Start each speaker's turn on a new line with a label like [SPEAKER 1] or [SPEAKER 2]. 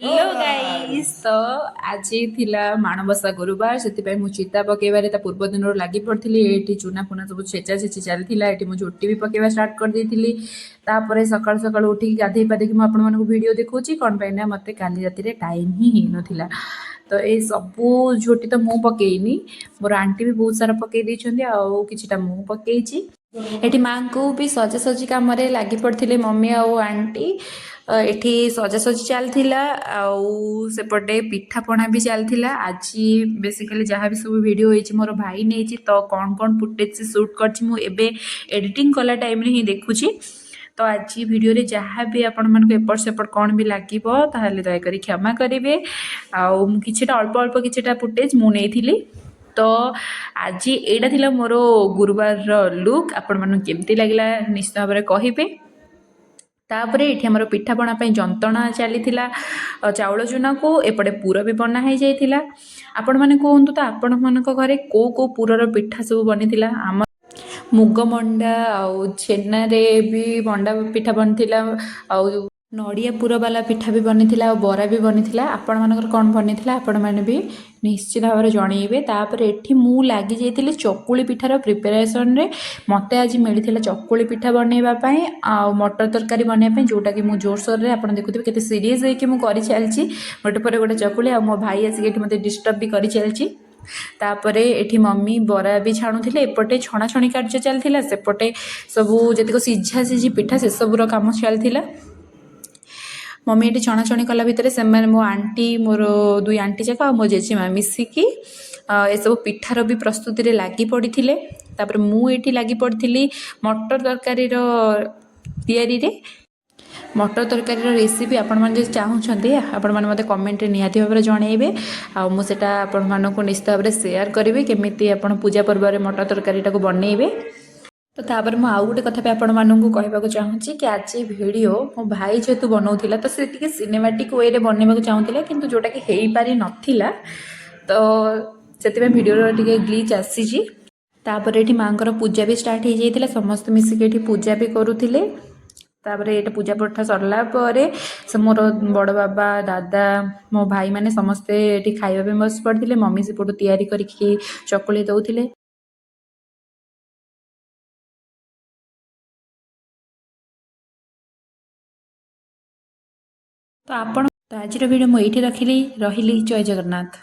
[SPEAKER 1] Hello guys तो आज थिला माणबसा गुरुवार से चिता पकेबारे ता पूर्व दिन लगी पड़ी ये चूना फुना सब छेचा छेची चलती ये झोटी भी पकेबा स्टार्ट कर देती तापर सकाल सकाल उठिक गाधे पाधे मुझे वीडियो देखा कौन पाई मत काली राति टाइम ही हो नाला तो ये सबू झोटी तो मु पकेनी मोर आंटी भी बहुत सारा पकई देती आउ किछिटा मु पकईची एठी माँ को भी सजासजी कम लगी पड़ते मम्मी आउ आंटी एठी सजासजी चलता आउपटे पिठापणा भी चलता आज बेसिकली जहाँ भी सब वीडियो होती मोर भाई नहीं तो कौन कौन फुटेज से सुट कर एडिटिंग कला टाइम ही देखुची तो आज वीडियो रे जहाँ भी आपण मन एपट सेपट कौन भी लगे दयाक क्षमा करेंगे आटा अल्प अल्प किटा फुटेज मुझे तो आज एटा थिला मोर गुरुवार लुक आपण मन केमती लगला निश्चित भाव में कहे तापर ये आमर पिठापणा जंतणा चली चाउल चूना को एपटे पुर भी बना हो जाता आपण मैंने कहतु तो आपण मान घरे को पुरर पिठा सब बनी आम मुग मंडा आउ छेना भी मंडा पिठा बनी नड़िया पुर वाला पिठा भी बनी बरा भी बनी आपण मानकर कौन बनी आपण मैंने भी निश्चित भाव में जनइबे तापर एठी मु लगी जाइए चकुली पिठार प्रिपेरेसन रे मते आज मिलता चकुली पिठा बनवाई आ मटर तरकारी बनवाई जोटा कि मुझे जोरसोर रे आपण देखुथिबे केते सीरीयस होइके मु करि चलची गोटे पर गोटे चकुली आ मो भाई आसिक एठी मते डिस्टर्ब भी करि चलची तापरे एठी मम्मी बरा भी छाणुथिले एपटे छणा छणी कार्य चलथिला सेपटे सबु जतिको सिझा सिझी पिठा से सबुर काम चलथिला मम्मी ये छणाछणी कला भितर से मो आंटी मोर दुई आंटी जाक मो जेजेमा मिसिकी ये सब पिठार भी प्रस्तुति लगी पड़ी तापर मुझे लगी पड़ी मटर तरकारी या मटर तरकारी रेसिपी आपण मैंने चाहते आपण मैंने मत कमेंट निहाती भाव में जनइबे आउटा आपण मानक निश्चित भाव में सेयार करेंगे केमी आप पूजा पर्व में मटर तरकारीटा को बनइबे तो तापर मु आउ गोटे कथा आपण मानू कहवाक चाहूँगी कि आज वीडियो मो भाई जेहेतु बनाऊला तो सी सिनेमाटिक वे रे बनवाक चाहूला कि जोटा कि हो पारि नथिला तो से वीडियो टे ग्लिच आसी तापर ये माँ पूजा भी स्टार्ट हो जाता समस्त मिसिक पूजा भी करुले तापर ये पूजा पाठ सरला से मोर बड़ बाबा दादा मो भाई मैंने समस्ते ये खाइबा बस पड़ते मम्मी सेपटू तैयारी करके चकुली दौले तो आज वीडियो मुझे रखिली रही जय जगन्नाथ।